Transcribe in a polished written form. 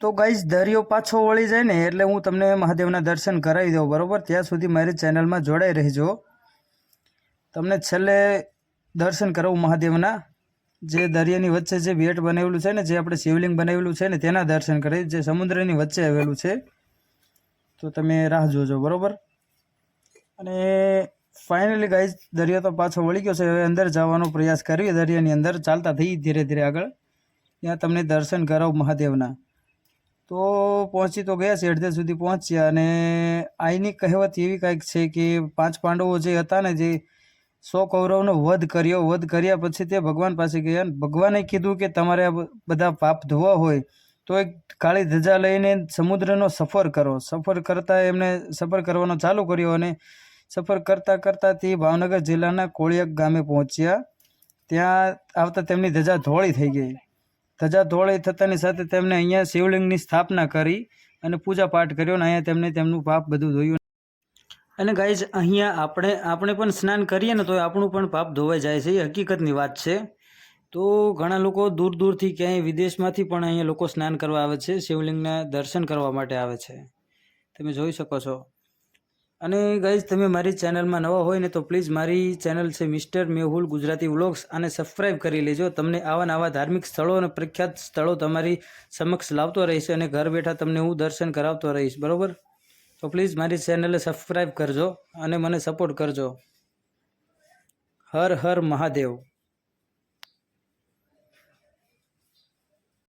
તો ગાઈઝ દરિયો પાછો વળી જાય ને એટલે હું તમને મહાદેવના દર્શન કરાવી દઉં, બરાબર? ત્યાં સુધી મારી ચેનલમાં જોડાઈ રહેજો. તમને છેલ્લે દર્શન કરાવું મહાદેવના, જે દરિયાની વચ્ચે જે બેટ બનાવેલું છે ને, જે આપણે શિવલિંગ બનાવેલું છે ને, તેના દર્શન કરી, જે સમુદ્રની વચ્ચે આવેલું છે. તો તમે રાહ જોજો, બરાબર? અને ફાઇનલી ગાઈઝ દરિયો તો પાછો વળી ગયો છે. હવે અંદર જવાનો પ્રયાસ કરીએ, દરિયાની અંદર ચાલતા થઈ ધીરે ધીરે આગળ. ત્યાં તમને દર્શન કરાવું મહાદેવના. તો પહોંચી તો ગયા છે, અડધે સુધી પહોંચ્યા. અને આઈની કહેવત એવી કાંઈક છે કે 5 પાંડવો જે હતા ને, જે 100 કૌરવનો વધ કર્યો, વધ કર્યા પછી તે ભગવાન પાસે ગયા. ભગવાને કીધું કે તમારે આ બધા પાપ ધોવા હોય તો એક કાળી ધજા લઈને સમુદ્રનો સફર કરો. સફર કરતાં એમને સફર કરવાનો ચાલુ કર્યો અને સફર કરતાં કરતાં તે ભાવનગર જિલ્લાના કોળિયાક ગામે પહોંચ્યા. ત્યાં આવતા તેમની ધજા ધોળી થઈ ગઈ. ધજા ધોળી થતાની સાથે તેમને અહીંયા શિવલિંગની સ્થાપના કરી અને પૂજા પાઠ કર્યો. અને અહીંયા તેમને તેમનું પાપ બધું ધોયું. અને ગાઈઝ અહીંયા આપણે પણ સ્નાન કરીએ ને તો આપણું પણ પાપ ધોવાઈ જાય છે. એ હકીકતની વાત છે. તો ઘણા લોકો દૂર દૂરથી ક્યાંય વિદેશમાંથી પણ અહીંયા લોકો સ્નાન કરવા આવે છે, શિવલિંગના દર્શન કરવા માટે આવે છે. તમે જોઈ શકો છો. અને ગાઈઝ તમે મારી ચેનલમાં નવા હોય ને તો પ્લીઝ મારી ચેનલ છે મિસ્ટર મેહુલ ગુજરાતી વ્લોગ્સ, આને સબસ્ક્રાઈબ કરી લેજો. તમને આવા ધાર્મિક સ્થળો અને પ્રખ્યાત સ્થળો તમારી સમક્ષ લાવતો રહીશ અને ઘર બેઠા તમને હું દર્શન કરાવતો રહીશ, બરાબર? તો પ્લીઝ મારી ચેનલને સબસ્ક્રાઈબ કરજો અને મને સપોર્ટ કરજો. હર હર મહાદેવ.